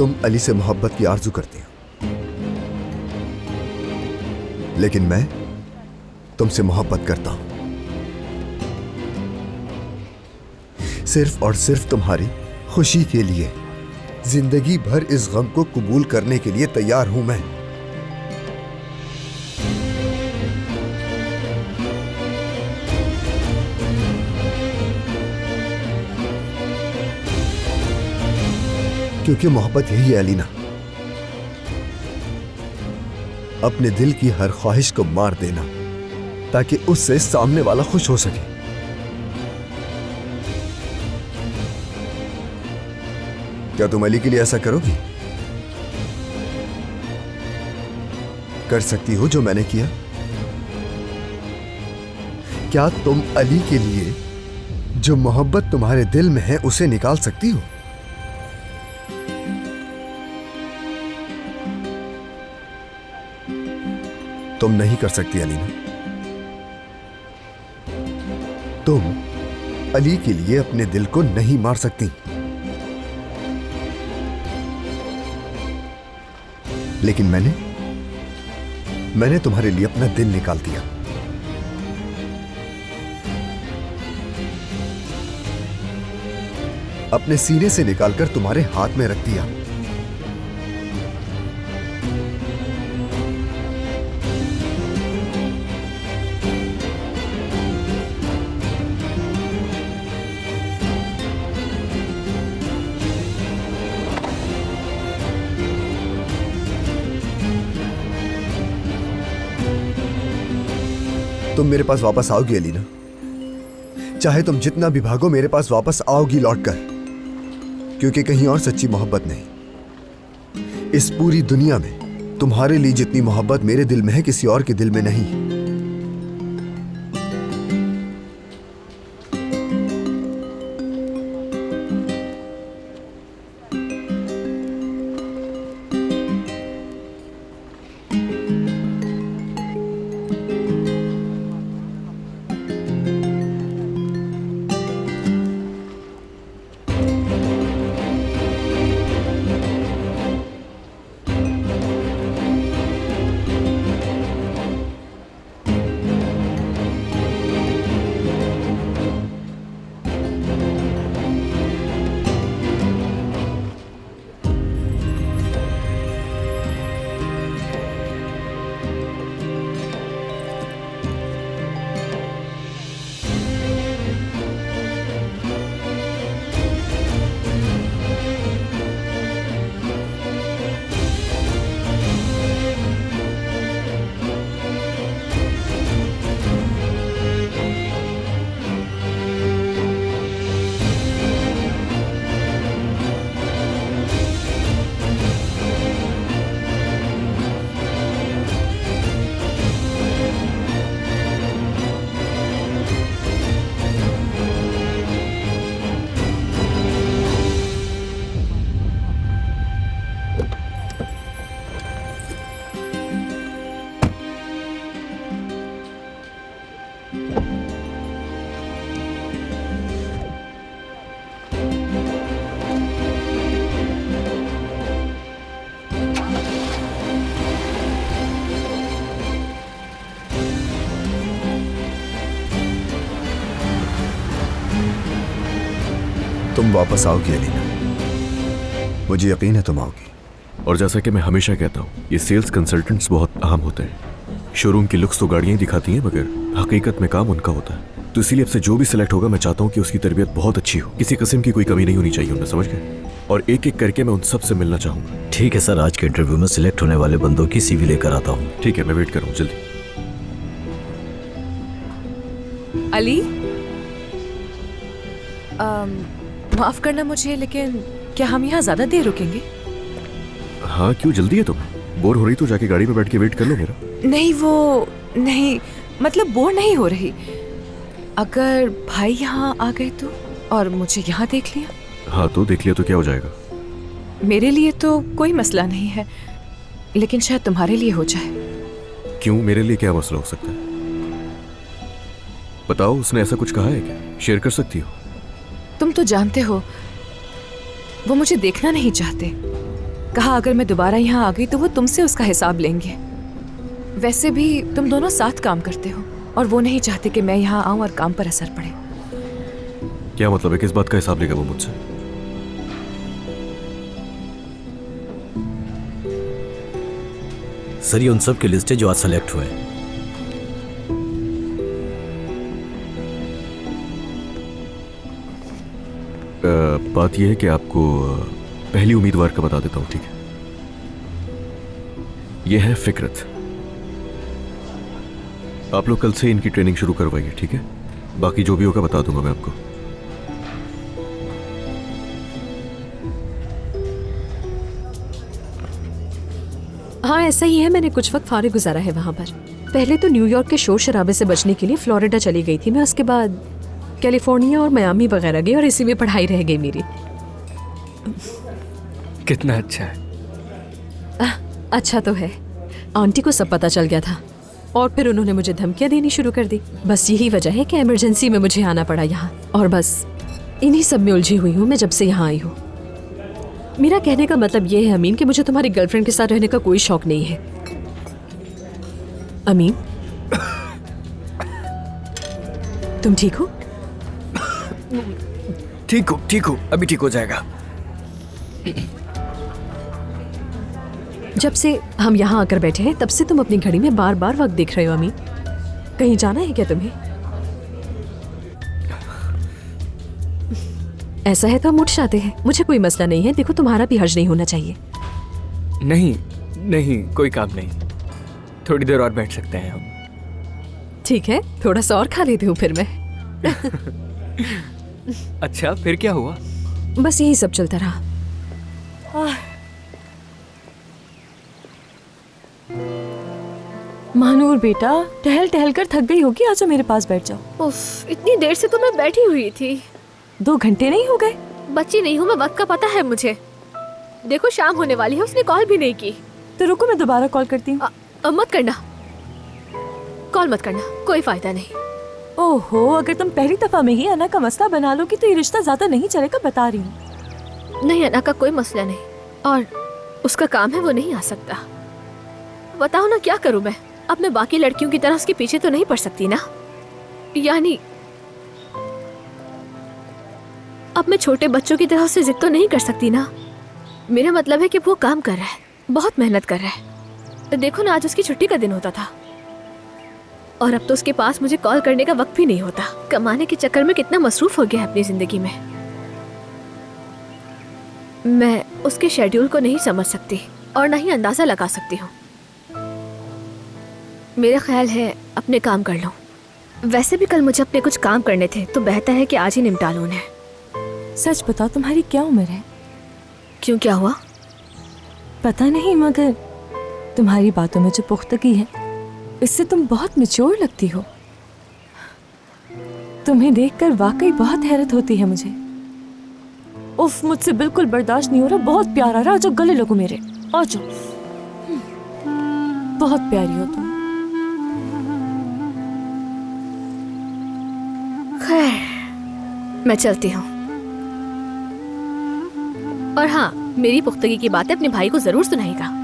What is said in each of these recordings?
तुम अली से मोहब्बत की आरजू करती हो, लेकिन मैं तुमसे मोहब्बत करता हूं। सिर्फ और सिर्फ तुम्हारी खुशी के लिए जिंदगी भर इस गम को कबूल करने के लिए तैयार हूं मैं। क्योंकि मोहब्बत यही है अलीना, अपने दिल की हर ख्वाहिश को मार देना ताकि उससे सामने वाला खुश हो सके। क्या तुम अली के लिए ऐसा करोगी? कर सकती हो जो मैंने किया? क्या तुम अली के लिए जो मोहब्बत तुम्हारे दिल में है उसे निकाल सकती हो? तुम नहीं कर सकती अलीना। तुम अली के लिए अपने दिल को नहीं मार सकती, लेकिन मैंने तुम्हारे लिए अपना दिल निकाल दिया। अपने सीने से निकालकर तुम्हारे हाथ में रख दिया। तुम मेरे पास वापस आओगी अलीना, चाहे तुम जितना भी भागो मेरे पास वापस आओगी लौटकर, क्योंकि कहीं और सच्ची मोहब्बत नहीं। इस पूरी दुनिया में तुम्हारे लिए जितनी मोहब्बत मेरे दिल में है किसी और के दिल में नहीं। तुम वापस आओगी अलीना, मुझे यकीन है तुम आओगी। और जैसा कि मैं हमेशा कहता हूँ, ये सेल्स कंसल्टेंट्स बहुत अहम होते हैं। शोरूम की लुक्स तो गाड़ियाँ दिखाती हैं, मगर हकीकत में काम उनका होता है। तो इसीलिए अब से जो भी सिलेक्ट होगा मैं चाहता हूँ कि उसकी तरबियत बहुत अच्छी हो, किसी किस्म की कोई कमी नहीं होनी चाहिए उनमें, समझ गए? और एक एक करके मैं उन सब से मिलना चाहूँगा। ठीक है सर, आज के इंटरव्यू में सिलेक्ट होने वाले बंदों की CV लेकर आता हूँ। ठीक है, मैं वेट कर रहा हूँ, जल्दी। अली, माफ करना मुझे, लेकिन क्या हम यहाँ ज्यादा देर रुकेंगे? हाँ, क्यों, जल्दी है तुम्हें? बोर हो रही तो जाके गाड़ी में बैठ के वेट कर लो मेरा। नहीं, वो नहीं, मतलब बोर नहीं हो रही। अगर भाई यहाँ आ गए तो, और मुझे यहाँ देख लिया? हाँ, तो देख लिया तो क्या हो जाएगा? मेरे लिए तो कोई मसला नहीं है, लेकिन शायद तुम्हारे लिए हो जाए। क्यों, मेरे लिए क्या मसला हो सकता है? बताओ, उसने ऐसा कुछ कहा है क्या? शेयर कर सकती हो? तुम तो जानते हो वो मुझे देखना नहीं चाहते। कहा अगर मैं दोबारा यहाँ आ गई तो वो तुमसे उसका हिसाब लेंगे। वैसे भी तुम दोनों साथ काम करते हो और वो नहीं चाहते कि मैं यहाँ आऊँ और काम पर असर पड़े। क्या मतलब है? किस बात का हिसाब लेगा वो मुझसे? सर ये उन सब की लिस्ट है जो आज सेलेक्ट हुए। बात यह है कि आपको पहली उम्मीदवार का बता देता हूं, ठीक है? यह है फिकरत। आप लोग कल से इनकी ट्रेनिंग शुरू करवाइए, ठीक है? बाकी जो भी होगा बता दूंगा मैं आपको। हाँ ऐसा ही है, मैंने कुछ वक्त फारिग गुजारा है वहाँ पर। पहले तो न्यूयॉर्क के शोर शराबे से बचने के लिए फ्लोरिडा चली गई थी मैं, उसके बाद कैलिफोर्निया और मियामी वगैरह गई और इसी में पढ़ाई रह गई मेरी। कितना अच्छा है। अच्छा तो है। आंटी को सब पता चल गया था और फिर उन्होंने मुझे धमकियां देनी शुरू कर दी। बस यही वजह है कि इमरजेंसी में मुझे आना पड़ा यहाँ, और बस इन्हीं सब में उलझी हुई हूँ मैं जब से यहाँ आई हूँ। मेरा कहने का मतलब ये है अमीन कि मुझे तुम्हारी गर्लफ्रेंड के साथ रहने का कोई शौक नहीं है। अमीन तुम ठीक हो? ठीक हो, अभी ठीक हो जाएगा। जब से हम यहाँ आकर बैठे हैं तब से तुम अपनी घड़ी में बार बार वक्त देख रहे हो अमीन। कहीं जाना है क्या तुम्हें? ऐसा है तो हम उठ जाते हैं, मुझे कोई मसला नहीं है। देखो तुम्हारा भी हर्ज नहीं होना चाहिए। नहीं कोई काम नहीं, थोड़ी देर और बैठ सकते हैं हम। ठीक है, थोड़ा सा और खा लेती हूँ फिर मैं। अच्छा फिर क्या हुआ? बस यही सब चलता रहा। महानूर बेटा, टहल टहल कर थक गई होगी, आजो मेरे पास बैठ जाओ। उफ, इतनी देर से तो मैं बैठी हुई थी। 2 घंटे नहीं हो गए? बच्ची नहीं हूँ मैं, वक्त का पता है मुझे। देखो शाम होने वाली है, उसने कॉल भी नहीं की। तो रुको मैं दोबारा कॉल करती हूँ। मत करना, कॉल मत करना, कोई फायदा नहीं। ओहो, अगर तुम पहली दफा में ही अना का मसला बना लोगी तो ये रिश्ता ज्यादा नहीं चलेगा, बता रही हूँ। नहीं, अना का कोई मसला नहीं, और उसका काम है, वो नहीं आ सकता। बताओ ना क्या करूँ मैं? अब मैं बाकी लड़कियों की तरह उसके पीछे तो नहीं पड़ सकती ना। यानी अब मैं छोटे बच्चों की तरह उससे जिद तो नहीं कर सकती ना। मेरा मतलब है कि वो काम कर रहा है, बहुत मेहनत कर रहा है। देखो ना, आज उसकी छुट्टी का दिन होता था और अब तो उसके पास मुझे कॉल करने का वक्त भी नहीं होता। कमाने के चक्कर में कितना मसरूफ हो गया है अपनी जिंदगी में। मैं उसके शेड्यूल को नहीं समझ सकती और ना ही अंदाजा लगा सकती हूँ। मेरा ख्याल है अपने काम कर लूं। वैसे भी कल मुझे अपने कुछ काम करने थे, तो बेहतर है कि आज ही निपटा लूं उन्हें। सच बताओ, तुम्हारी क्या उम्र है? क्यों, क्या हुआ? पता नहीं, मगर तुम्हारी बातों में जो पुख्तगी है इससे तुम बहुत मैच्योर लगती हो। तुम्हें देखकर वाकई बहुत हैरत होती है मुझे। उफ, मुझसे बिल्कुल बर्दाश्त नहीं हो रहा। बहुत प्यारा रहा, जो गले लगो मेरे, आ जाओ। बहुत प्यारी हो तुम। खैर, मैं चलती हूँ। और हाँ, मेरी पुख्तगी की बातें अपने भाई को जरूर सुनाएगा।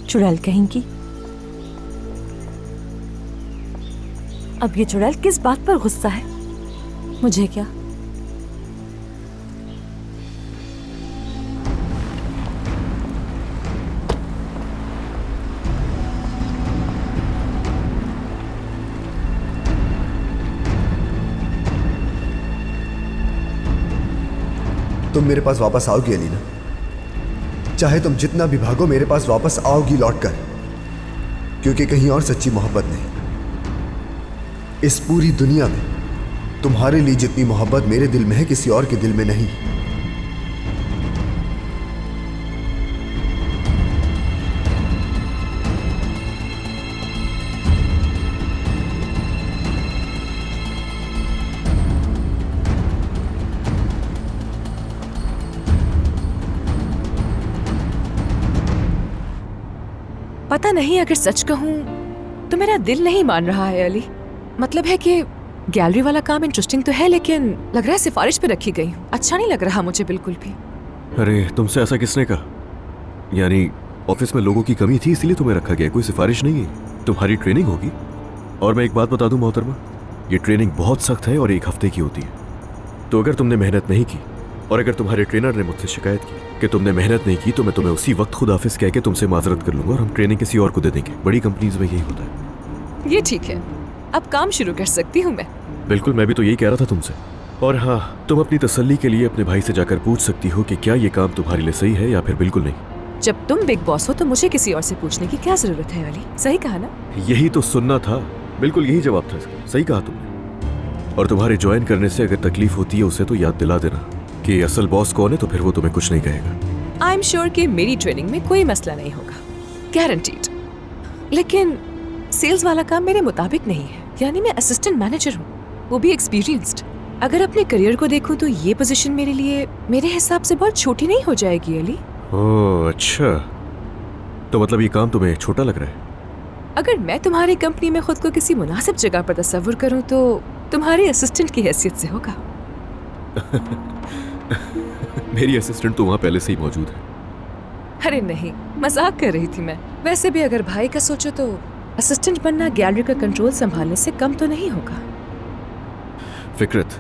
चुड़ैल कहेंगी। अब ये चुड़ैल किस बात पर गुस्सा है? मुझे क्या? तुम मेरे पास वापस आओगी अलीना, चाहे तुम जितना भी भागो मेरे पास वापस आओगी लौटकर, क्योंकि कहीं और सच्ची मोहब्बत नहीं। इस पूरी दुनिया में तुम्हारे लिए जितनी मोहब्बत मेरे दिल में है किसी और के दिल में नहीं। पता नहीं, अगर सच कहूँ तो मेरा दिल नहीं मान रहा है अली। मतलब है कि गैलरी वाला काम इंटरेस्टिंग तो है, लेकिन लग रहा है सिफारिश पे रखी गई हूँ। अच्छा नहीं लग रहा मुझे बिल्कुल भी। अरे तुमसे ऐसा किसने कहा? यानी ऑफिस में लोगों की कमी थी इसलिए तुम्हें रखा गया, कोई सिफारिश नहीं है। तुम्हारी ट्रेनिंग होगी। और मैं एक बात बता दूं मोहतरमा, ये ट्रेनिंग बहुत सख्त है और 1 हफ्ते की होती है। तो अगर तुमने मेहनत नहीं की और अगर तुम्हारे ट्रेनर ने मुझसे शिकायत की कि तुमने मेहनत नहीं की, तो मैं तुम्हें उसी वक्त खुद हाफिज कह के तुमसे माजरत कर लूंगा और हम ट्रेनिंग किसी और को दे देंगे। बड़ी कंपनीज में यही होता है। ये ठीक है, अब काम शुरू कर सकती हूँ मैं। बिल्कुल, मैं भी तो यही कह रहा था तुमसे। और हाँ, तुम अपनी तसल्ली के लिए अपने भाई से जाकर पूछ सकती हो कि क्या ये काम तुम्हारे लिए सही है या फिर बिल्कुल नहीं। जब तुम बिग बॉस हो तो मुझे किसी और से पूछने की क्या जरूरत है अली? सही कहा ना? यही तो सुनना था। बिल्कुल यही जवाब था इसका। सही कहा तुमने। और तुम्हारे ज्वाइन करने से अगर तकलीफ होती है उसे तो याद दिला देना कि असल बॉस कौन है, तो फिर वो तुम्हें कुछ नहीं कहेगा। आई एम श्योर कि मेरी ट्रेनिंग में कोई मसला नहीं होगा, गारंटीड। लेकिन सेल्स वाला काम मेरे मुताबिक नहीं है। यानी मैं असिस्टेंट मैनेजर हूँ, वो भी एक्सपीरियंस्ड। अगर अपने करियर को देखूं तो ये पोजीशन मेरे लिए मेरे हिसाब से बहुत छोटी नहीं हो जाएगी अली? ओह अच्छा, तो मतलब ये काम तुम्हें छोटा लग रहा है? अगर मैं तुम्हारी कंपनी में खुद को किसी मुनासिब जगह पर तस्वुर करूं तो तुम्हारी असिस्टेंट की हैसियत से होगा। मेरी असिस्टेंट तो वहाँ पहले से ही मौजूद है। अरे नहीं, मजाक कर रही थी मैं। वैसे भी अगर भाई का सोचो तो असिस्टेंट बनना गैलरी का कंट्रोल संभालने से कम तो नहीं होगा। फिक्रत,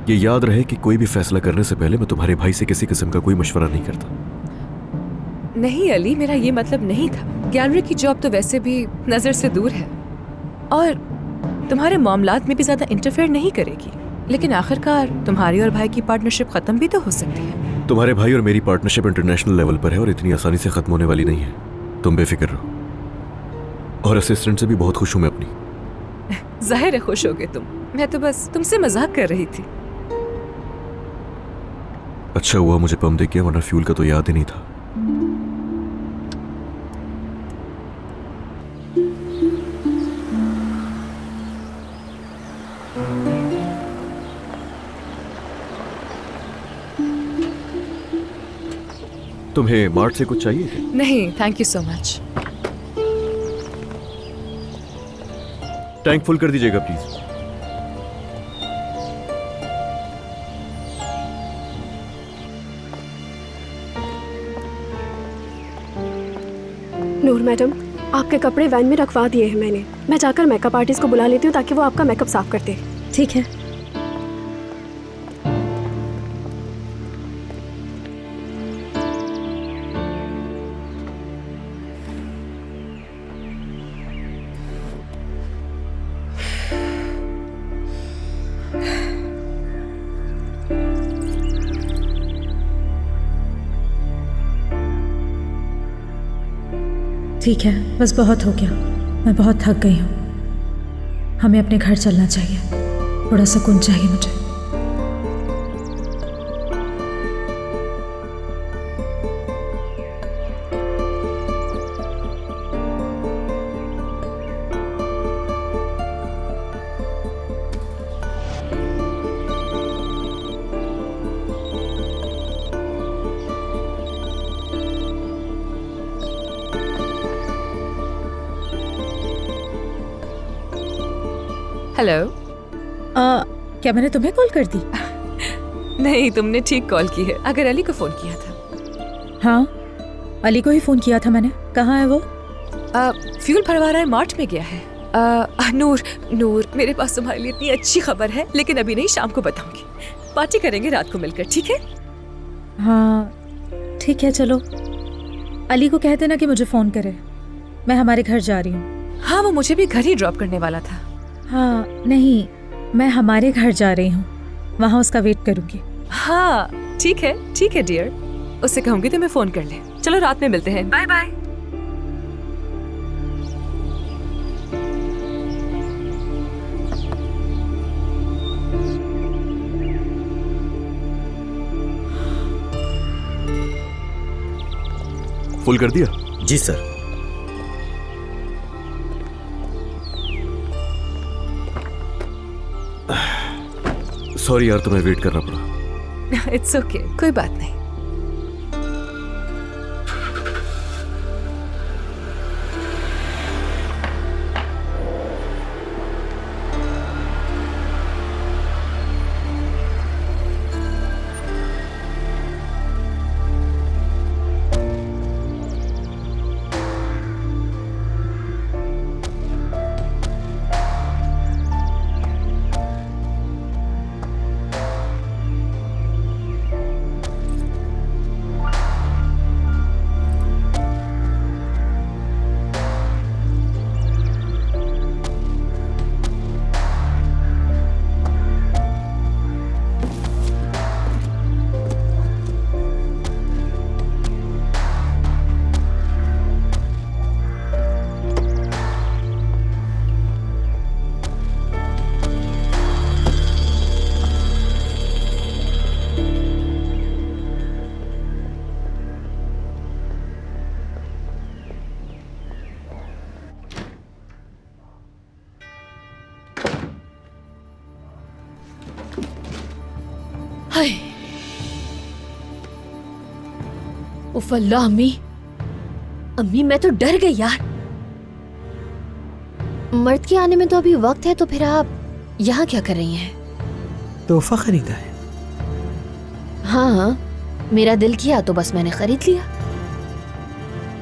ये याद रहे कि कोई भी फैसला करने से पहले मैं तुम्हारे भाई से किसी किस्म का कोई मशवरा नहीं करता। नहीं अली, मेरा ये मतलब नहीं था। गैलरी की जॉब तो वैसे भी नजर से दूर है और तुम्हारे मामलात में भी ज्यादा इंटरफेयर नहीं करेगी। लेकिन आखिरकार तुम्हारी और भाई की पार्टनरशिप खत्म भी तो हो सकती है। तुम्हारे भाई और मेरी पार्टनरशिप इंटरनेशनल लेवल पर है और इतनी आसानी से खत्म होने वाली नहीं है। तुम बेफिक्र रहो। और असिस्टेंट से भी बहुत खुश हूं मैं अपनी। जाहिर है खुश होगे तुम। मैं तो बस तुमसे मजाक कर रही थी। अच्छा हुआ मुझे पंप दे के, वरना फ्यूल का तो याद ही नहीं था। तुम्हें मार्ट से कुछ चाहिए क्या? नहीं, thank you so much. Tank full कर दीजिएगा प्लीज। नूर मैडम, आपके कपड़े वैन में रखवा दिए हैं मैंने। मैं जाकर मेकअप आर्टिस्ट को बुला लेती हूँ ताकि वो आपका मेकअप साफ कर दे। ठीक है। ठीक है, बस बहुत हो गया। मैं बहुत थक गई हूँ। हमें अपने घर चलना चाहिए। थोड़ा सुकून चाहिए मुझे। हेलो। क्या मैंने तुम्हें कॉल कर दी? नहीं, तुमने ठीक कॉल की है। अगर अली को फोन किया था। हाँ, अली को ही फोन किया था मैंने। कहाँ है वो? फ्यूल भरवा रहा है, मार्ट में गया है। नूर, नूर, मेरे पास तुम्हारे लिए इतनी अच्छी खबर है, लेकिन अभी नहीं, शाम को बताऊंगी। पार्टी करेंगे रात को मिलकर, ठीक है? हाँ ठीक है, चलो। अली को कह देना कि मुझे फोन करे। मैं हमारे घर जा रही हूँ। हाँ, वो मुझे भी घर ही ड्रॉप करने वाला था। हाँ नहीं, मैं हमारे घर जा रही हूँ, वहाँ उसका वेट करूँगी। हाँ ठीक है डियर। उससे कहूंगी तो मैं फोन कर ले। चलो रात में मिलते हैं। Bye bye. फुल कर दिया? जी सर। सॉरी यार, तुम्हें वेट करना पड़ा। इट्स ओके, कोई बात नहीं। हाय उफ अल्लाह अम्मी, अम्मी मैं तो डर गई यार। मर्द के आने में तो अभी वक्त है, तो फिर आप यहाँ क्या कर रही हैं? तोहफा खरीदा है। हाँ, मेरा दिल किया तो बस मैंने खरीद लिया।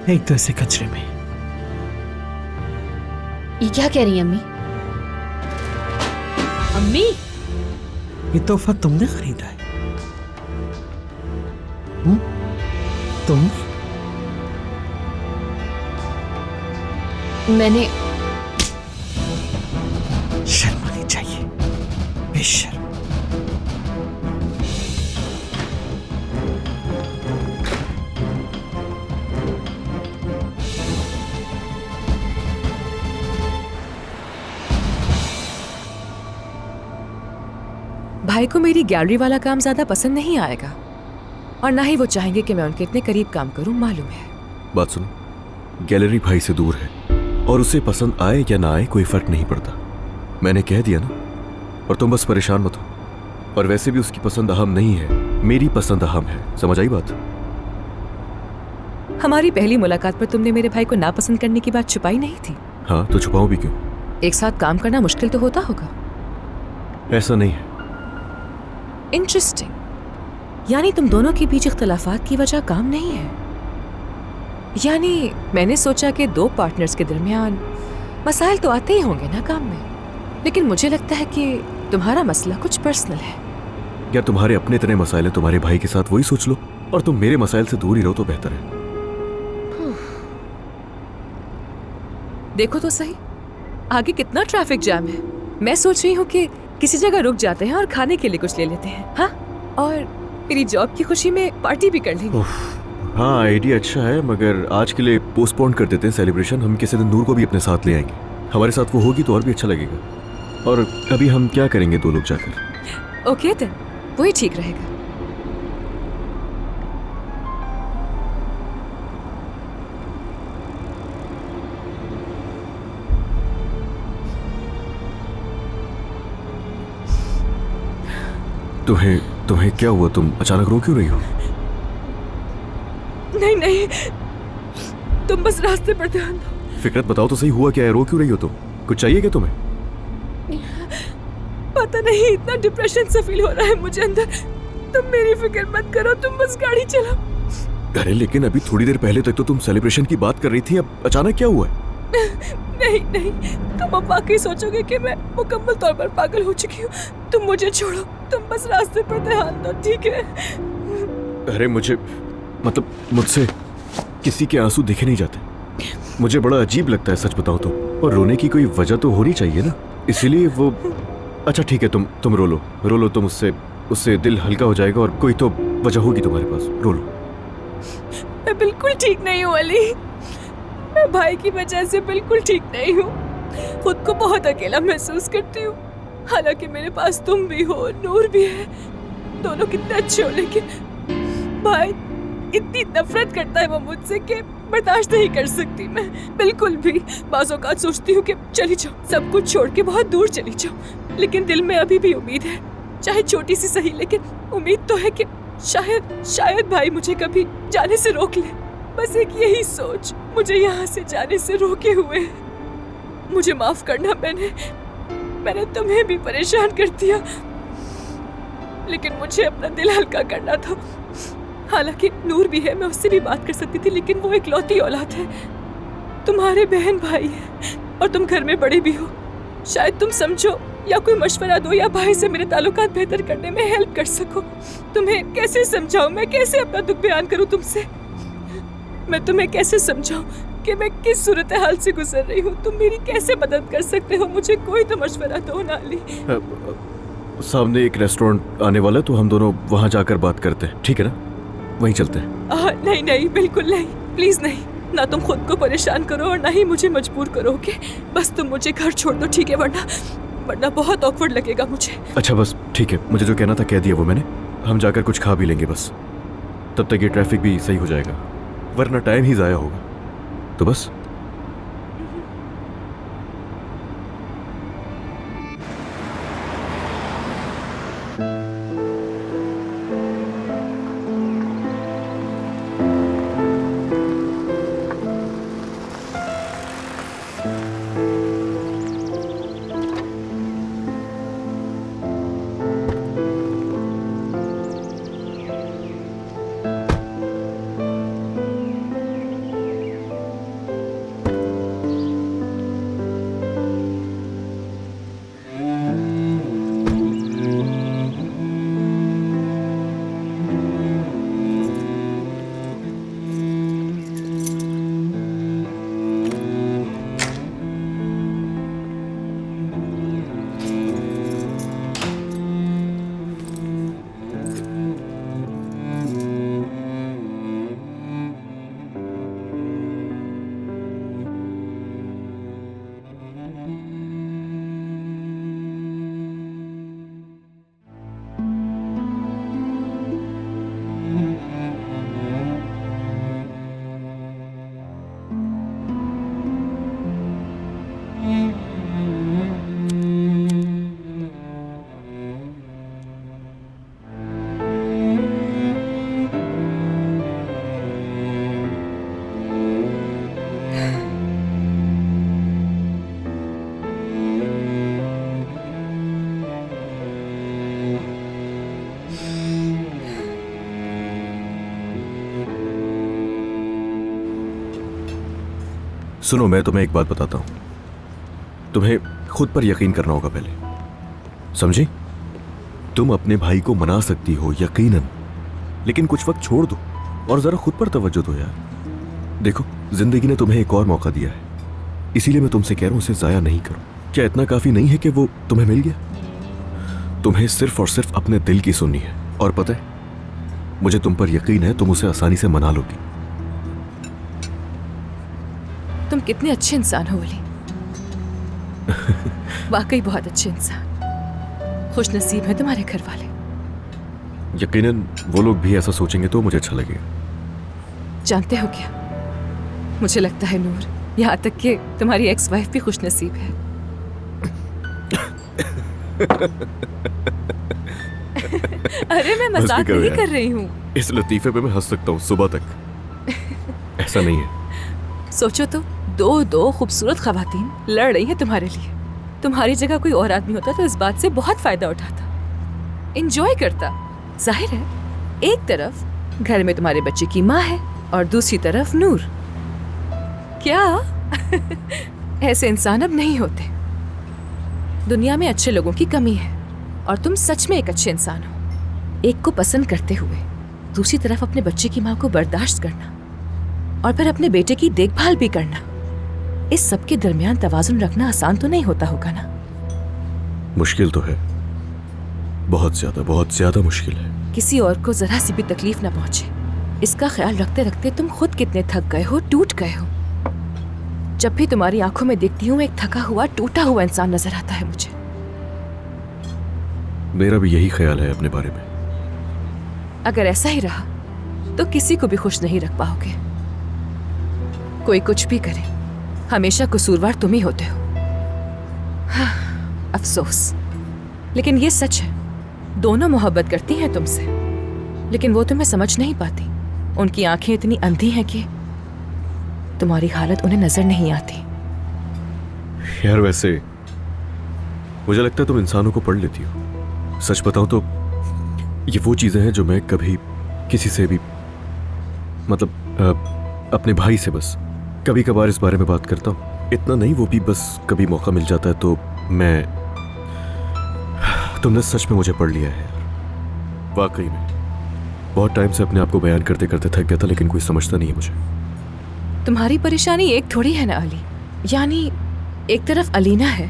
एक तो ऐसे कचरे में। ये क्या कह रही हैं अम्मी? अम्मी ये तोहफा तुमने खरीदा है? तुम? मैंने शर्म आनी चाहिए, बेशर्म। भाई को मेरी गैलरी वाला काम ज्यादा पसंद नहीं आएगा और ना ही वो चाहेंगे कि मैं उनके इतने करीब काम करूं, मालूम है। बात सुनो, गैलरी भाई से दूर है और उसे पसंद आए या ना आए कोई फर्क नहीं पड़ता। मैंने कह दिया ना, और तुम बस परेशान मत हो। और वैसे भी उसकी पसंद अहम नहीं है, मेरी पसंद अहम है। समझ आई बात? हमारी पहली मुलाकात पर तुमने मेरे भाई को नापसंद करने की बात छुपाई नहीं थी। हाँ, तो छुपाऊं भी क्यों? एक साथ काम करना मुश्किल तो होता होगा। ऐसा नहीं है। इंटरेस्टिंग, यानी तुम दोनों के बीच इख्तलाफात की वजह काम नहीं है। यानी मैंने सोचा कि दो पार्टनर्स के दरमियान मसाइल तो आते ही होंगे ना काम में, लेकिन मुझे लगता है कि तुम्हारा मसला कुछ पर्सनल है। यार, तुम्हारे अपने इतने मसाइल हैं, तुम्हारे भाई के साथ वही सोच लो, और तुम मेरे मसाइल से दूर ही रहो तो बेहतर है। देखो तो सही, आगे कितना ट्रैफिक जाम है। मैं सोच रही हूँ कि किसी जगह रुक जाते हैं और खाने के लिए कुछ ले लेते हैं। हाँ, और मेरी जॉब की खुशी में पार्टी भी कर लेंगे। हाँ, आइडिया अच्छा है, मगर आज के लिए पोस्टपोन कर देते हैं सेलिब्रेशन। हम किसी दिन नूर को भी अपने साथ ले आएंगे। हमारे साथ वो होगी तो और भी अच्छा लगेगा। और अभी हम क्या करेंगे दो लोग जाकर? ओके देन, वही ठीक रहेगा। तुम्हें क्या हुआ? तुम अचानक रो क्यों रही हो? नहीं नहीं, तुम बस रास्ते पर ध्यान दो। फिक्रत बताओ तो सही, हुआ क्या है? रो क्यों रही हो तुम? कुछ चाहिए क्या तुम्हें? पता नहीं, इतना डिप्रेशन सा फील हो रहा है मुझे अंदर। तुम मेरी फिक्र मत करो, तुम बस गाड़ी चलाओ। अरे लेकिन अभी थोड़ी देर पहले तक तो तुम सेलिब्रेशन की बात कर रही थी, अब अचानक क्या हुआ है? नहीं नहीं, तुम अब वाकई सोचोगे कि मैं मुकम्मल तौर पर पागल हो चुकी हूँ। तुम मुझे छोड़ो, तुम बस रास्ते पर ध्यान दो, ठीक है? अरे मतलब मुझसे किसी के आंसू देखे नहीं जाते। मुझे बड़ा अजीब लगता है, सच बताओ तो। और रोने की कोई वजह तो होनी चाहिए ना, इसीलिए वो। अच्छा ठीक है, तुम रो लो तुम, उससे दिल हल्का हो जाएगा और कोई तो वजह होगी तुम्हारे पास। रो लो। मैं बिल्कुल ठीक नहीं हूँ अली, मैं भाई की वजह से बिल्कुल ठीक नहीं हूँ। खुद को बहुत अकेला महसूस करती हूँ। हालांकि मेरे पास तुम भी हो, नूर भी है, दोनों कितने अच्छे हो, लेकिन भाई इतनी नफरत करता है वो मुझसे कि बर्दाश्त नहीं कर सकती मैं बिल्कुल भी। बाज़ औक़ात सोचती हूँ कि चली जाओ, सब कुछ छोड़ के बहुत दूर चली जाओ, लेकिन दिल में अभी भी उम्मीद है, चाहे छोटी सी सही, लेकिन उम्मीद तो है कि शायद भाई मुझे कभी जाने से रोक ले। बस एक यही सोच मुझे यहाँ से जाने से रोके हुए है। मुझे माफ करना, मैंने तुम्हें भी परेशान कर दिया, लेकिन मुझे अपना दिल हल्का करना था। हालांकि नूर भी है, मैं उससे भी बात कर सकती थी, लेकिन वो इकलौती औलाद है। तुम्हारे बहन भाई है और तुम घर में बड़े भी हो, शायद तुम समझो या कोई मशवरा दो या भाई से मेरे ताल्लुकात बेहतर करने में हेल्प कर सको। तुम्हें कैसे समझाऊं, मैं कैसे अपना दुख बयान करूं तुमसे? मैं तुम्हें कैसे समझाऊं कि मैं किस सूरत हाल से गुजर रही हूँ? तुम मेरी कैसे मदद कर सकते हो? मुझे कोई तो मशवरा दो ना अली। सामने एक रेस्टोरेंट आने वाला है, तो हम दोनों वहाँ जाकर बात करते हैं, ठीक है ना? वहीं चलते हैं। नहीं नहीं, बिल्कुल नहीं, प्लीज नहीं। ना तुम खुद को परेशान करो और ना ही मुझे मजबूर करोगे। बस तुम मुझे घर छोड़ दो, ठीक है? वरना बहुत ऑकवर्ड लगेगा मुझे। अच्छा बस ठीक है, मुझे जो कहना था कह दिया वो मैंने। हम जाकर कुछ खा भी लेंगे बस, तब तक ये ट्रैफिक भी सही हो जाएगा, वरना टाइम ही ज़ाया होगा। तो बस सुनो, मैं तुम्हें एक बात बताता हूं। तुम्हें खुद पर यकीन करना होगा पहले, समझी? तुम अपने भाई को मना सकती हो यकीनन, लेकिन कुछ वक्त छोड़ दो और जरा खुद पर तवज्जो दो यार। देखो, जिंदगी ने तुम्हें एक और मौका दिया है, इसीलिए मैं तुमसे कह रहा हूं उसे जाया नहीं करो। क्या इतना काफी नहीं है कि वो तुम्हें मिल गया? तुम्हें सिर्फ और सिर्फ अपने दिल की सुननी है, और पता है मुझे तुम पर यकीन है, तुम उसे आसानी से मना लोगी। तुम कितने अच्छे इंसान हो वली। वाकई बहुत अच्छे इंसान। खुश नसीब है तुम्हारे घर वाले। यकीनन वो लोग भी ऐसा सोचेंगे तो मुझे अच्छा लगेगा। जानते हो क्या, मुझे लगता है नूर, यहाँ तक कि तुम्हारी एक्स वाइफ भी खुश नसीब है। अरे मैं मजाक नहीं कर रही हूँ। इस लतीफे पे मैं हंस सकता हूँ सुबह तक। ऐसा नहीं है। सोचो तो, दो खूबसूरत खवातीन लड़ रही हैं तुम्हारे लिए। तुम्हारी जगह कोई और आदमी होता तो इस बात से बहुत फायदा उठाता, एंजॉय करता। जाहिर है, एक तरफ घर में तुम्हारे बच्चे की माँ है और दूसरी तरफ नूर। क्या ऐसे इंसान अब नहीं होते। दुनिया में अच्छे लोगों की कमी है और तुम सच में एक अच्छे इंसान हो। एक को पसंद करते हुए दूसरी तरफ अपने बच्चे की माँ को बर्दाश्त करना और फिर अपने बेटे की देखभाल भी करना, इस सब के दरमियान तवाज़ुन रखना आसान तो नहीं होता होगा ना? मुश्किल तो है, बहुत ज्यादा मुश्किल है। किसी और को जरा सी भी तकलीफ ना पहुंचे, इसका ख्याल रखते रखते तुम खुद कितने थक गए हो, टूट गए हो। जब भी तुम्हारी आंखों में देखती हूँ, एक थका हुआ, टूटा हुआ इंसान नजर आता है मुझे। मेरा भी यही ख्याल है अपने बारे में। अगर ऐसा ही रहा तो किसी को भी खुश नहीं रख पाओगे। कोई कुछ भी करे, हमेशा कसूरवार तुम ही होते हो। हाँ, अफसोस, लेकिन ये सच है। दोनों मोहब्बत करती हैं तुमसे, लेकिन वो तुम्हें समझ नहीं पाती। उनकी आंखें इतनी अंधी हैं कि तुम्हारी हालत उन्हें नजर नहीं आती। यार वैसे मुझे लगता है तुम इंसानों को पढ़ लेती हो। सच बताऊं तो ये वो चीजें हैं जो मैं कभी किसी से भी, मतलब अपने भाई से बस कभी कभार इस बारे में बात करता हूँ। इतना नहीं, वो भी बस कभी मौका मिल जाता है तो मैं। तुमने सच में मुझे पढ़ लिया है यार, वाकई में। बहुत टाइम से अपने आप को बयान करते करते थक गया था, लेकिन कोई समझता नहीं है मुझे। तुम्हारी परेशानी एक थोड़ी है ना अली। यानी एक तरफ अलीना है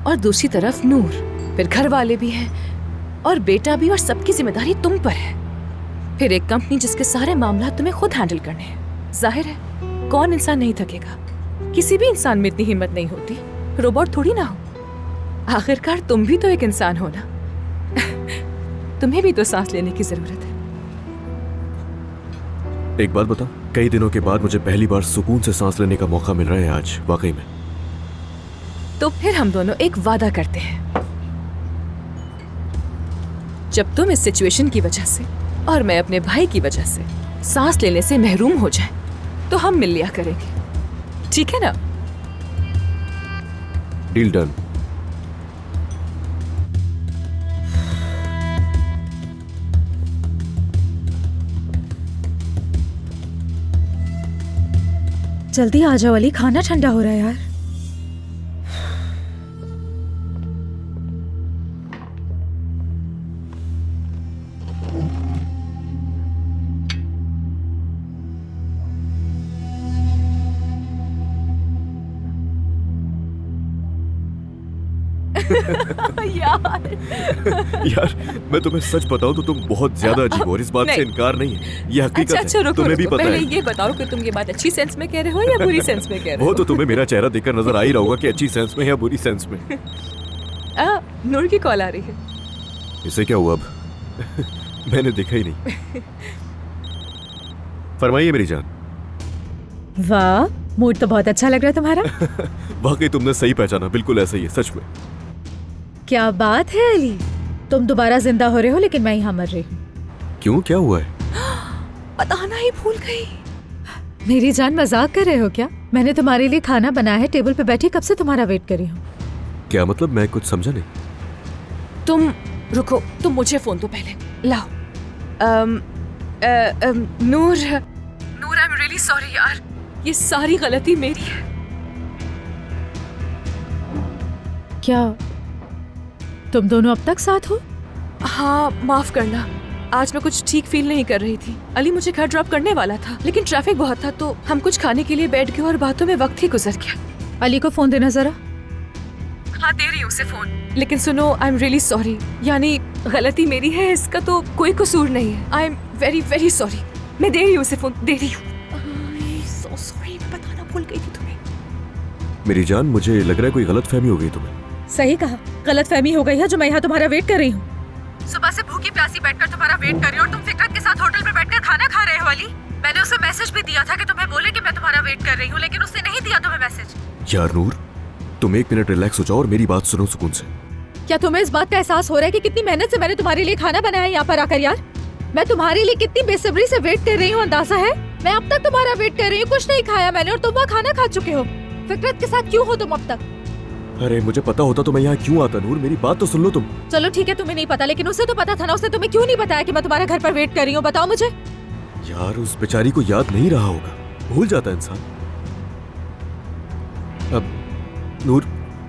और दूसरी तरफ नूर, फिर घर वाले भी हैं और बेटा भी, और सबकी जिम्मेदारी तुम पर है। फिर एक कंपनी जिसके सारे मामला तुम्हें खुद हैंडल करने हैं। जाहिर है, कौन इंसान नहीं थकेगा। किसी भी इंसान में इतनी हिम्मत नहीं होती, रोबोट थोड़ी ना हो। आखिरकार तुम भी तो एक इंसान हो ना। तुम्हें भी तो सांस लेने की जरूरत है। एक बात बता, कई दिनों के बाद मुझे पहली बार सुकून से सांस लेने का मौका मिल रहा है आज, वाकई में। तो फिर हम दोनों एक वादा करते हैं। जब तुम इस सिचुएशन की वजह से और मैं अपने भाई की वजह से सांस लेने से महरूम हो जाए तो हम मिल लिया करेंगे, ठीक है ना? Deal done. जल्दी आ जाओ अली, खाना ठंडा हो रहा है यार। यार मैं तुम्हें सच बताऊं तो तुम बहुत ज्यादा अजीब हो और इस बात से इनकार नहीं है, ये हकीकत अच्छा, है। रुको, तुम्हें भी पता पहले है। ये बताओ कि तुम ये बात अच्छी सेंस में कह रहे हो या बुरी सेंस में कह रहे हो? वो तो तुम्हें मेरा चेहरा देखकर नजर आ ही रहा होगा कि अच्छी सेंस में या बुरी सेंस में। नूर की कॉल आ रही है। इसे क्या हुआ अब? मैंने देखा ही नहीं। फरमाइए मेरी जान। वाह, मूड तो बहुत अच्छा लग रहा है तुम्हारा। वाकई तुमने सही पहचाना, बिल्कुल ऐसा ही है, सच में। क्या बात है अली, तुम दोबारा जिंदा हो रहे हो लेकिन मैं यहाँ मर रही हूँ। क्यों, क्या हुआ है? बताना ही भूल गई। मेरी जान, मजाक कर रहे हो क्या? मैंने तुम्हारे लिए खाना बनाया है, टेबल पे बैठी कब से तुम्हारा वेट कर रही हूँ। क्या मतलब? मैं कुछ समझा नहीं। तुम रुको, तुम मुझे फोन दो पहले। लाओ। नूर, आई एम रियली सॉरी यार। ये सारी गलती मेरी है। क्या तुम दोनों अब तक साथ हो? हाँ, माफ करना, आज मैं कुछ ठीक फील नहीं कर रही थी। अली मुझे घर ड्रॉप करने वाला था, लेकिन ट्रैफिक बहुत था तो हम कुछ खाने के लिए बैठ गए और बातों में वक्त ही गुजर गया। अली को फोन देना जरा। हाँ, दे रही हूँ उसे फोन। लेकिन सुनो, आई एम रियली सॉरी, यानी गलती मेरी है, इसका तो कोई कसूर नहीं है। I am very very sorry. मैं दे रही हूँ उसे फोन, दे रही हूँ। सो सॉरी, बताना भूल गई थी तुम्हें। मेरी जान, मुझे लग रहा है कोई गलत फहमी हो गई तुम्हें। सही कहा, गलत फहमी हो गई है जो मैं यहाँ तुम्हारा वेट कर रही हूँ। सुबह से भूखी प्यासी बैठकर तुम्हारा वेट कर रही हूँ और तुम फिकरत के साथ होटल में बैठकर खाना खा रहे हो अली। मैंने उसे मैसेज भी दिया था कि तुम्हें बोले कि मैं तुम्हारा वेट कर रही हूँ, लेकिन उसने नहीं दिया तुम्हें मैसेज। यार नूर, तुम 1 मिनट रिलैक्स हो जाओ और मेरी बात सुनो सुकून से। क्या तुम्हें इस बात का एहसास हो रहा है कि कितनी मेहनत से मैंने तुम्हारे लिए खाना बनाया है यहाँ पर आकर? यार, मैं तुम्हारे लिए कितनी बेसब्री से वेट कर रही हूँ, अंदाजा है? मैं अब तक तुम्हारा वेट कर रही हूँ, कुछ नहीं खाया मैंने और तुम वहाँ खाना खा चुके हो। फिकरत के साथ क्यों हो तुम अब तक? अरे मुझे पता होता तो मैं यहाँ क्यों आता नूर, मेरी बात तो सुन लो तुम। चलो ठीक है, तुम्हें नहीं पता, लेकिन उसे तो पता था ना। उसने तुम्हें क्यों नहीं बताया कि मैं तुम्हारे घर पर वेट कर रही हूँ? बताओ मुझे। यार, उस बेचारी को याद नहीं रहा होगा, भूल जाता है इंसान। अब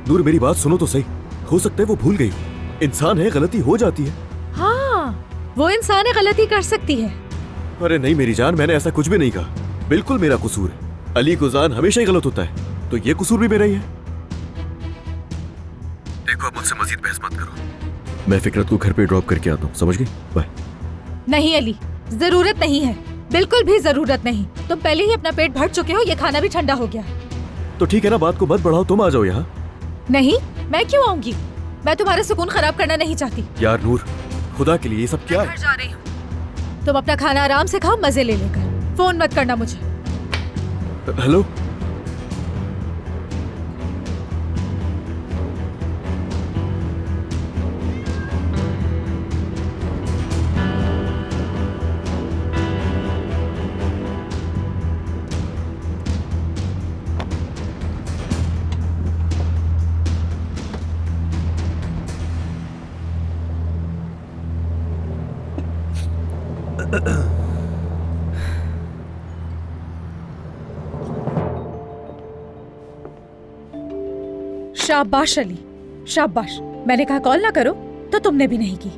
नूर मेरी बात सुनो तो सही, हो सकता है वो भूल गई हो। इंसान है, गलती हो जाती है। हाँ, वो इंसान है, गलती कर सकती है। अरे नहीं मेरी जान, मैंने ऐसा कुछ भी नहीं कहा, बिल्कुल मेरा कसूर है। अली गुजान हमेशा ही गलत होता है, तो ये कसूर भी मेरा ही है। देखो, अब मुझसे मजीद बहस मत करो, मैं फिकरत को घर पे ड्रॉप करके आता हूँ, समझ गई? बाय। नहीं अली, जरूरत नहीं है, बिल्कुल भी जरूरत नहीं। तुम पहले ही अपना पेट भर चुके हो, ये खाना भी ठंडा हो गया। तो ठीक है ना, बात को मत बढ़ाओ, तुम आ जाओ यहाँ। नहीं, मैं क्यों आऊंगी? मैं तुम्हारा सुकून खराब करना नहीं चाहती। यार नूर, खुदा के लिए ये सब क्या है? जा रही हूँ। तुम अपना खाना आराम से खाओ, मजे ले लेकर। फोन मत करना मुझे। हेलो, शाबाश अली, शाबाश। मैंने कहा कॉल ना करो, तो तुमने भी नहीं की।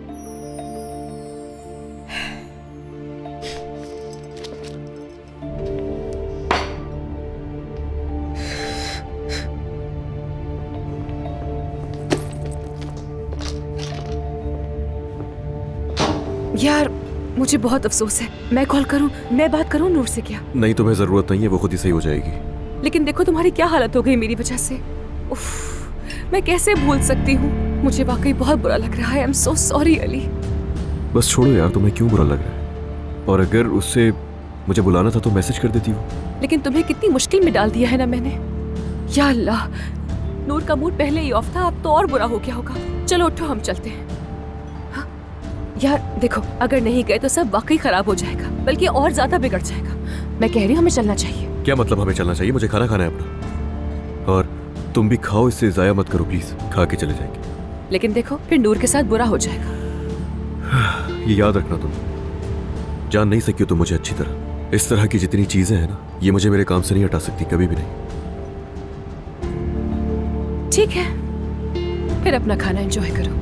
यार, मुझे बहुत अफसोस है। मैं कॉल करूं, मैं बात करूं नूर से क्या? नहीं, तुम्हें जरूरत नहीं है, वो खुद ही सही हो जाएगी। लेकिन देखो तुम्हारी क्या हालत हो गई मेरी वजह से। उफ, मैं कैसे भूल सकती हूँ? मुझे वाकई बहुत बुरा लग रहा है। I am so sorry Ali. बस छोड़ो यार, तुम्हें क्यों बुरा लग रहा है? और अगर उससे मुझे बुलाना था तो मैसेज कर देती हो। लेकिन तुम्हें कितनी मुश्किल में डाल दिया है ना मैंने। या अल्लाह, नूर का मूड पहले ही ऑफ था, अब तो और बुरा हो गया होगा। चलो उठो, हम चलते हैं। हाँ? यार देखो, अगर नहीं गए तो सब वाकई खराब हो जाएगा, बल्कि और ज्यादा बिगड़ जाएगा। मैं कह रही हूँ हमें चलना चाहिए। क्या मतलब हमें चलना चाहिए? मुझे खाना खाना है अपना। और तुम भी खाओ, इससे जाया मत करो प्लीज, खा के चले जाएंगे। लेकिन देखो, फिर नूर के साथ बुरा हो जाएगा। ये याद रखना, तुम जान नहीं सकती हो तुम मुझे अच्छी तरह। इस तरह की जितनी चीजें हैं ना, ये मुझे मेरे काम से नहीं हटा सकती, कभी भी नहीं। ठीक है, फिर अपना खाना एंजॉय करो।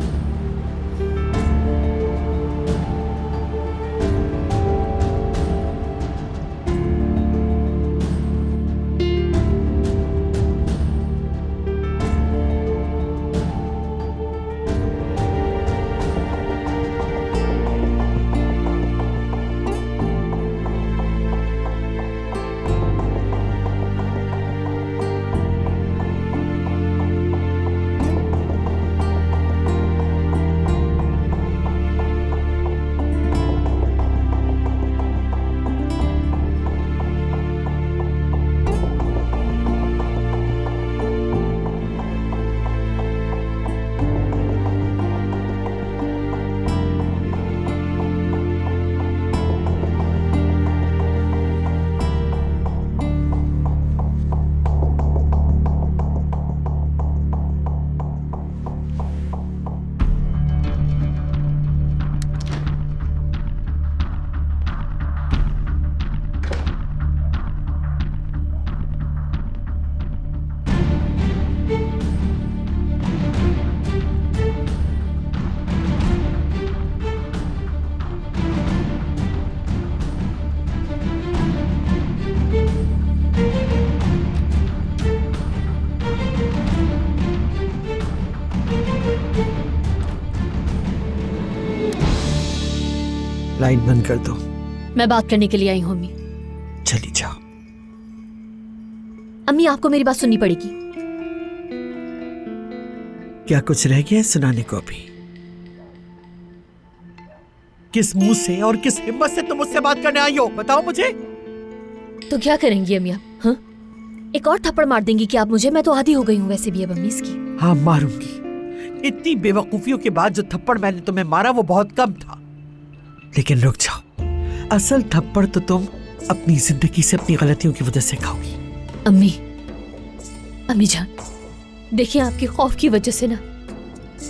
लाइट बंद कर दो। मैं बात करने के लिए आई हूँ अम्मी। चली जाओ। अम्मी आपको मेरी बात सुननी पड़ेगी। क्या कुछ रह गया है सुनाने को अभी? किस मुंह से और किस हिम्मत से तुम मुझसे बात करने आई हो, बताओ मुझे। तो क्या करेंगी अम्मी आप? हाँ, एक और थप्पड़ मार देंगी क्या आप मुझे? मैं तो आदी हो गई हूँ वैसे भी अब अम्मी इसकी। हाँ मारूंगी। इतनी बेवकूफियों के बाद जो थप्पड़ मैंने तुम्हें मारा वो बहुत कम था। लेकिन रुक जाओ, असल थप्पड़ तो तुम अपनी जिंदगी से अपनी गलतियों की वजह से खाओगी। अम्मी जान, देखिए आपके खौफ की वजह से ना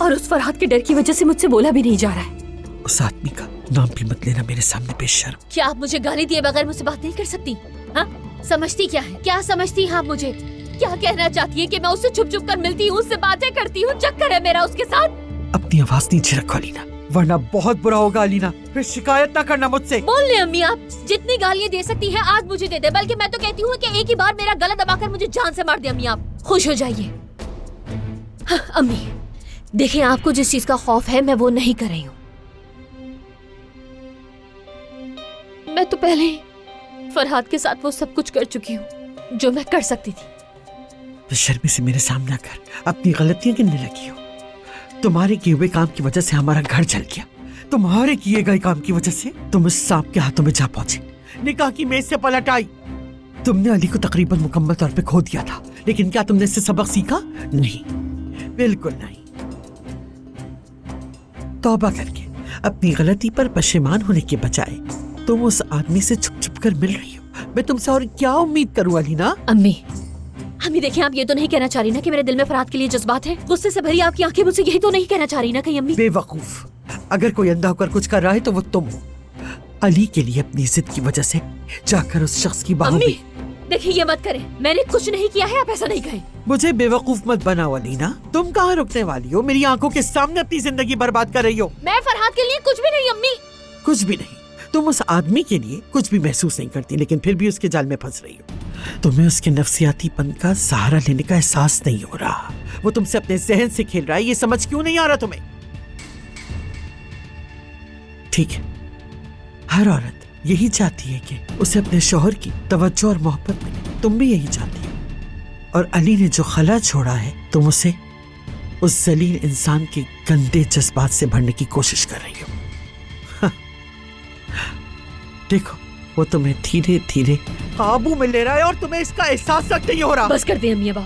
और उस फरहाद के डर की वजह से मुझसे बोला भी नहीं जा रहा है। उस आदमी का नाम भी मत लेना मेरे सामने बेशर्म। क्या आप मुझे गाली दिए बगैर मुझसे बात नहीं कर सकती? हाँ, समझती क्या है? क्या समझती हैं आप मुझे? क्या कहना चाहती है कि मैं उससे छुप छुप कर मिलती हूँ, उससे बातें करती हूँ, चक्कर है मेरा उसके साथ? अपनी आवाज नीचे रखो अलीना, वरना बहुत बुरा होगा अलीना। फिर शिकायत ना करना मुझसे। बोल ले अम्मी, आप जितनी गालियाँ दे सकती हैं आज मुझे दे दे, बल्कि मैं तो कहती हूँ कि एक ही बार मेरा गला दबाकर मुझे जान से मार दे अम्मी, आप खुश हो जाइए। हाँ, अम्मी देखिए, आपको जिस चीज का खौफ है मैं वो नहीं कर रही हूँ। मैं तो पहले ही फरहाद के साथ वो सब कुछ कर चुकी हूँ जो मैं कर सकती थी। तो शर्मी से मेरे सामने आकर अपनी गलतियां गिनने लगी हो। तुम्हारे किए हुए काम की वजह से हमारा घर जल गया, तुम्हारे किए गए काम की वजह से तुम उस सांप के हाथों में जा पहुंचे, निकाह की मेज से पलट आई। तुमने अली को तकरीबन मुकम्मल तौर पे खो दिया था, लेकिन क्या तुमने इससे सबक सीखा? नहीं, बिल्कुल नहीं। तौबा करके अपनी गलती पर पशेमान होने के बजाय तुम उस आदमी से छुप छुप कर मिल रही हो। मैं तुमसे और क्या उम्मीद करूं अलीना? अम्मी देखिए, आप ये तो नहीं कहना चाह रही ना कि मेरे दिल में फरहाद के लिए जज्बात है? गुस्से से भरी आपकी आंखें मुझसे यही तो नहीं कहना चाह रही ना कहीं अम्मी? बेवकूफ, अगर कोई अंधा होकर कुछ कर रहा है तो वो तुम हो। अली के लिए अपनी जिद की वजह से जाकर उस शख्स की बाहों में। देखिए ये मत करें, मैंने कुछ नहीं किया है, आप ऐसा नहीं कहें। मुझे बेवकूफ मत बनाओ अलीना, तुम कहाँ रुकने वाली हो? मेरी आंखों के सामने अपनी जिंदगी बर्बाद कर रही हो। मैं फरहाद के लिए कुछ भी नहीं अम्मी। कुछ भी नहीं? तुम उस आदमी के लिए कुछ भी महसूस नहीं करती, लेकिन फिर भी उसके जाल में फंस रही हो। तुम्हें उसके नफसियातीपन का सहारा लेने का एहसास नहीं हो रहा। वो तुमसे अपने जहन से खेल रहा है, ये समझ क्यों नहीं आ रहा तुम्हें? ठीक है, हर औरत यही चाहती है कि उसे अपने शौहर की तवज्जो और मोहब्बत मिले। तुम भी यही चाहती हो। और अली ने जो खला छोड़ा है, तुम उसे उस जलील इंसान के गंदे जज्बात से भरने की कोशिश कर रही हो। देखो, वो तुम्हें धीरे धीरे काबू में ले रहा है और तुम्हें इसका एहसास तक नहीं हो रहा। बस कर दे अम्मी, अब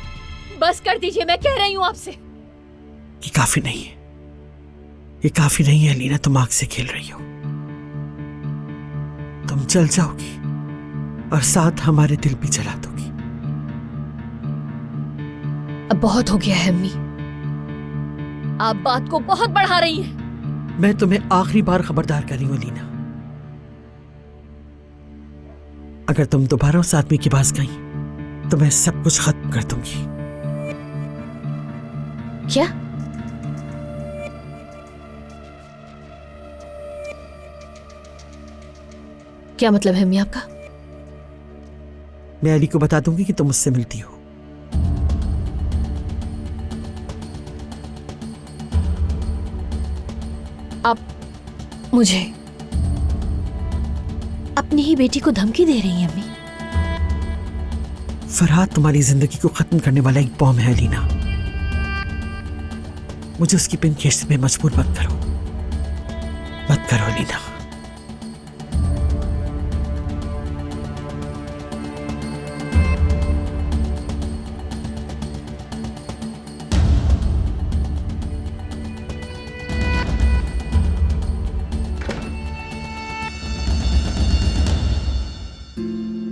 बस कर दीजिए, मैं कह रही हूँ आपसे। ये काफी नहीं है, ये काफी नहीं है अलीना, तुम आग से खेल रही हो। तुम जल जाओगी और साथ हमारे दिल भी जला दोगी। अब बहुत हो गया है अम्मी, आप बात को बहुत बढ़ा रही हैं। मैं तुम्हें आखिरी बार खबरदार कर रही हूं अलीना, अगर तुम दोबारा उस आदमी के पास गई तो मैं सब कुछ खत्म कर दूंगी। क्या? क्या मतलब है अम्मी आपका? मैं अली को बता दूंगी कि तुम मुझसे मिलती हो। आप मुझे अपनी ही बेटी को धमकी दे रही हैं अम्मी? फरहाद तुम्हारी जिंदगी को खत्म करने वाला एक बॉम्ब है अलीना, मुझे उसकी पिन खींचने में मजबूर मत करो, मत करो अलीना।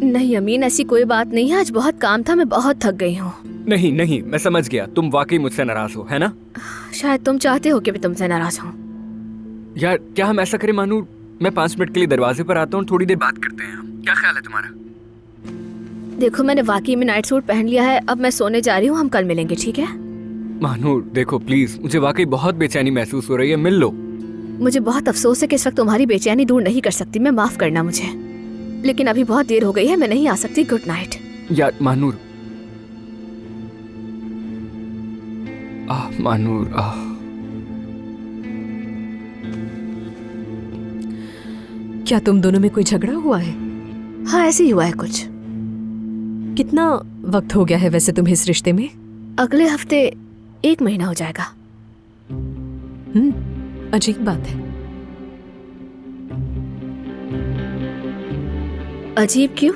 नहीं अमीन, ऐसी कोई बात नहीं है, आज बहुत काम था, मैं बहुत थक गई हूँ। नहीं नहीं, मैं समझ गया, तुम वाकई मुझसे नाराज हो, है ना? शायद तुम चाहते हो कि मैं तुमसे नाराज हूँ। यार क्या हम ऐसा करें मानूर, मैं 5 मिनट के लिए दरवाजे पर आता हूँ, थोड़ी देर बात करते हैं हम। क्या ख्याल है तुम्हारा? देखो, मैंने वाकई में नाइट सूट पहन लिया है, अब मैं सोने जा रही हूँ, हम कल मिलेंगे, ठीक है? मानूर देखो प्लीज, मुझे वाकई बहुत बेचैनी महसूस हो रही है, मिल लो। मुझे बहुत अफसोस है कि इस वक्त तुम्हारी बेचैनी दूर नहीं कर सकती मैं, माफ करना मुझे, लेकिन अभी बहुत देर हो गई है, मैं नहीं आ सकती। Good night. यार मानूर, मानूर क्या तुम दोनों में कोई झगड़ा हुआ है? हाँ, ऐसे ही हुआ है कुछ। कितना वक्त हो गया है वैसे तुम्हें इस रिश्ते में? अगले हफ्ते 1 महीना हो जाएगा। अजीब बात है। अजीब क्यों?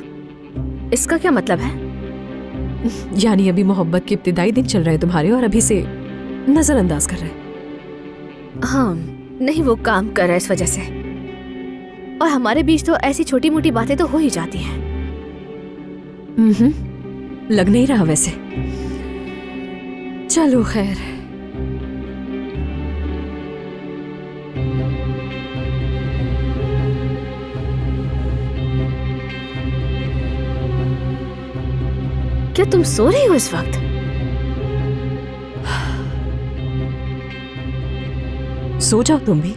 इसका क्या मतलब है? यानी अभी मोहब्बत के इब्तिदाई दिन चल रहे हैं तुम्हारे और अभी से नजरअंदाज कर रहे हैं। हाँ, नहीं वो काम कर रहा है इस वजह से। और हमारे बीच तो ऐसी छोटी मोटी बातें तो हो ही जाती हैं। लग नहीं रहा वैसे। चलो खैर। क्या तुम सो रही हो इस वक्त? सो जाओ तुम भी।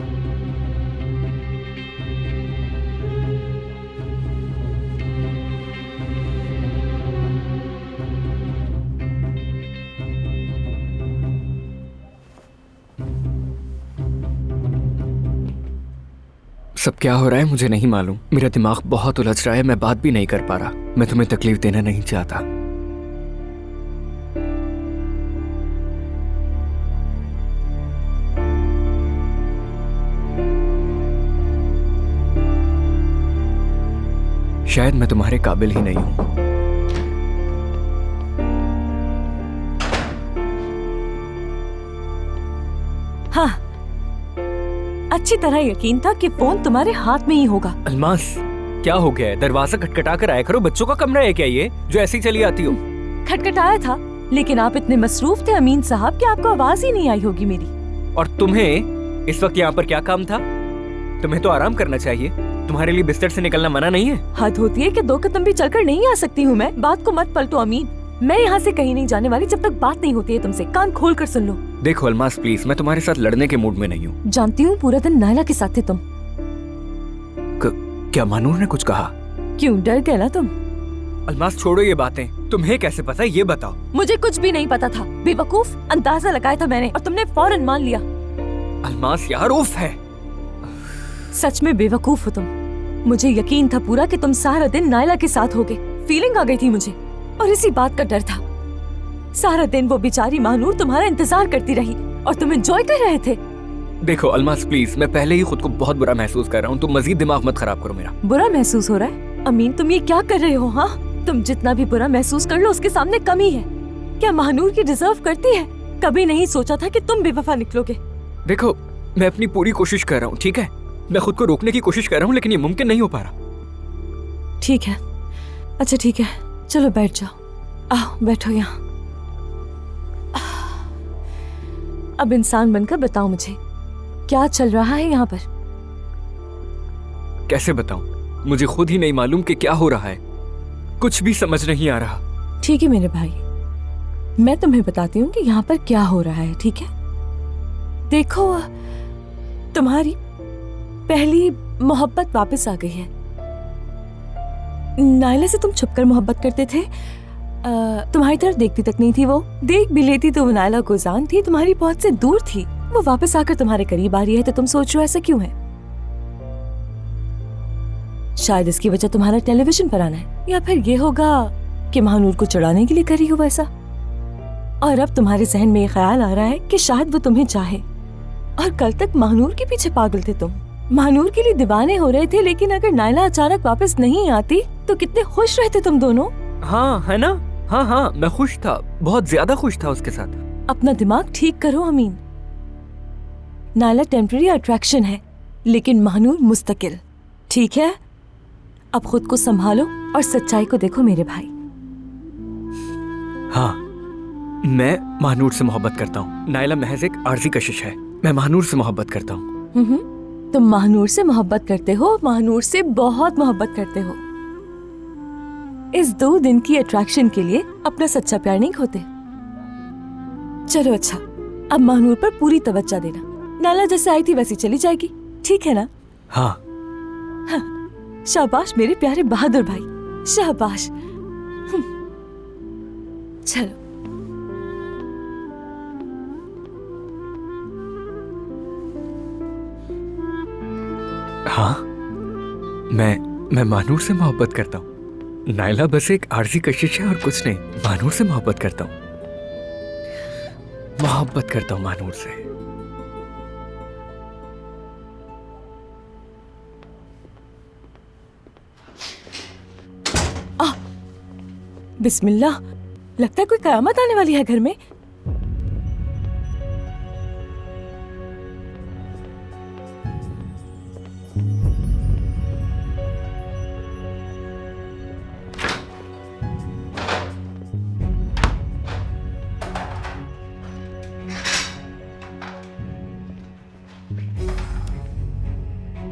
सब क्या हो रहा है मुझे नहीं मालूम। मेरा दिमाग बहुत उलझ रहा है, मैं बात भी नहीं कर पा रहा। मैं तुम्हें तकलीफ देना नहीं चाहता। शायद मैं तुम्हारे काबिल ही नहीं हूं। हाँ, अच्छी तरह यकीन था कि फोन तुम्हारे हाथ में ही होगा। अलमास, क्या हो गया है? दरवाजा खटखटा कर आया करो। बच्चों का कमरा है क्या ये जो ऐसे ही चली आती हो? खटखटाया था, लेकिन आप इतने मसरूफ थे अमीन साहब कि आपको आवाज ही नहीं आई होगी मेरी। और तुम्हें इस वक्त यहाँ पर क्या काम था? तुम्हें तो आराम करना चाहिए। तुम्हारे लिए बिस्तर से निकलना मना नहीं है? हद होती है कि 2 कदम भी चलकर नहीं आ सकती हूँ मैं। बात को मत पलटो अमीन। मैं यहाँ से कहीं नहीं जाने वाली जब तक बात नहीं होती है तुमसे। कान खोल कर सुन लो। देखो अलमास प्लीज, मैं तुम्हारे साथ लड़ने के मूड में नहीं हूँ। जानती हूँ पूरा दिन नायला के साथ थे तुम। क्या मानूर ने कुछ कहा? क्यों, डर गए ना तुम? अलमास छोड़ो ये बातें। तुम्हें कैसे पता ये बताओ। मुझे कुछ भी नहीं पता था। बेवकूफ, अंदाजा लगाया था मैंने और तुमने फौरन मान लिया। अलमास यार उफ है। सच में बेवकूफ हो तुम। मुझे यकीन था पूरा कि तुम सारा दिन नायला के साथ होगे। फीलिंग आ गई थी मुझे और इसी बात का डर था। सारा दिन वो बेचारी महानूर तुम्हारा इंतजार करती रही और तुम एंजॉय कर रहे थे। देखो अलमास प्लीज, मैं पहले ही खुद को बहुत बुरा महसूस कर रहा हूँ। तुम मजीद दिमाग मत खराब करो मेरा। बुरा महसूस हो रहा है? अमीन तुम ये क्या कर रहे हो? हाँ, तुम जितना भी बुरा महसूस कर लो उसके सामने कमी है। क्या महानूर की डिजर्व करती है? कभी नहीं सोचा था कि तुम बेवफा निकलोगे। देखो मैं अपनी पूरी कोशिश कर रहा हूँ, ठीक है? मैं खुद को रोकने की कोशिश कर रहा हूँ लेकिन ये मुमकिन नहीं हो पा रहा। ठीक है, अच्छा ठीक है, चलो बैठ जाओ। आओ बैठो यहाँ। अब इंसान बनकर बताओ मुझे क्या चल रहा है यहाँ पर? कैसे बताऊं? मुझे खुद ही नहीं मालूम कि क्या हो रहा है। कुछ भी समझ नहीं आ रहा। ठीक है मेरे भाई, मैं तुम्हें बताती हूँ कि यहाँ पर क्या हो रहा है, ठीक है? देखो, तुम्हारी पहली मोहब्बत वापस आ गई है। नायला से तुम छुपकर मोहब्बत करते थे। तुम्हारी तरफ देखती तक नहीं थी वो। देख भी लेती तो वो नायला गुजान थी, तुम्हारी बहुत से दूर थी। वो वापस आकर तुम्हारे करीब आ रही है तो तुम सोच रहे हो ऐसा क्यों है? शायद इसकी वजह तुम्हारा टेलीविजन पर आना है, या फिर ये होगा कि महानूर को चढ़ाने के लिए करी हो वैसा। और अब तुम्हारे जहन में ये ख्याल आ रहा है कि शायद वो तुम्हें चाहे। और कल तक महानूर के पीछे पागल थे तुम, महानूर के लिए दीवाने हो रहे थे। लेकिन अगर नायला अचानक वापस नहीं आती तो कितने खुश रहते तुम दोनों। हाँ है ना? हाँ हाँ, मैं खुश था, बहुत ज्यादा खुश था उसके साथ। अपना दिमाग ठीक करो अमीन। नायला टेम्पररी अट्रैक्शन है लेकिन महानूर मुस्तकिल, ठीक है? अब खुद को संभालो और सच्चाई को देखो मेरे भाई। हाँ, मैं महानूर से मोहब्बत करता हूँ। नायला महज एक आर्जी कशिश है। मैं महानूर से मोहब्बत करता हूँ। तुम महानूर से मोहब्बत करते हो, महानूर से बहुत मोहब्बत करते हो। इस 2 दिन की अट्रैक्शन के लिए अपना सच्चा प्यार नहीं खोते। चलो अच्छा, अब महानूर पर पूरी तवज्जो देना। नायला जैसे आई थी वैसी चली जाएगी, ठीक है ना? हाँ। हाँ, शाबाश मेरे प्यारे बहादुर भाई, शाबाश। चलो हाँ मैं महानूर से मोहब्बत करता हूँ। नायला बस एक आरजी कशिश है और कुछ नहीं। महानूर से मोहब्बत करता हूँ, मोहब्बत करता हूँ महानूर से। बिस्मिल्लाह, लगता है कोई कयामत आने वाली है घर में।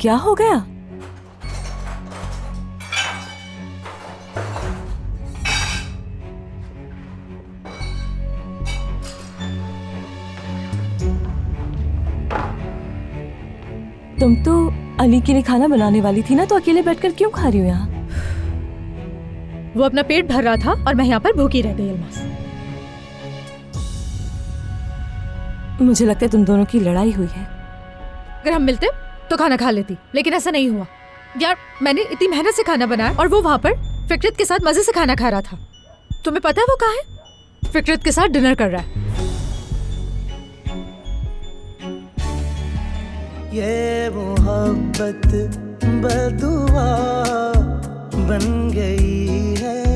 क्या हो गया? तुम तो अली के लिए खाना बनाने वाली थी ना, तो अकेले बैठकर क्यों खा रही हो यहाँ? वो अपना पेट भर रहा था और मैं यहाँ पर भूखी रह गई। अल्मास, मुझे लगता है तुम दोनों की लड़ाई हुई है। अगर हम मिलते तो खाना खा लेती, लेकिन ऐसा नहीं हुआ। यार, मैंने इतनी मेहनत से खाना बनाया और वो वहाँ पर फिक्रत के साथ मजे से खाना खा रहा था। तुम्हें पता है वो कहाँ है? फिक्रत के साथ डिनर कर रहा है। ये मोहब्बत बदुआ बन गई है।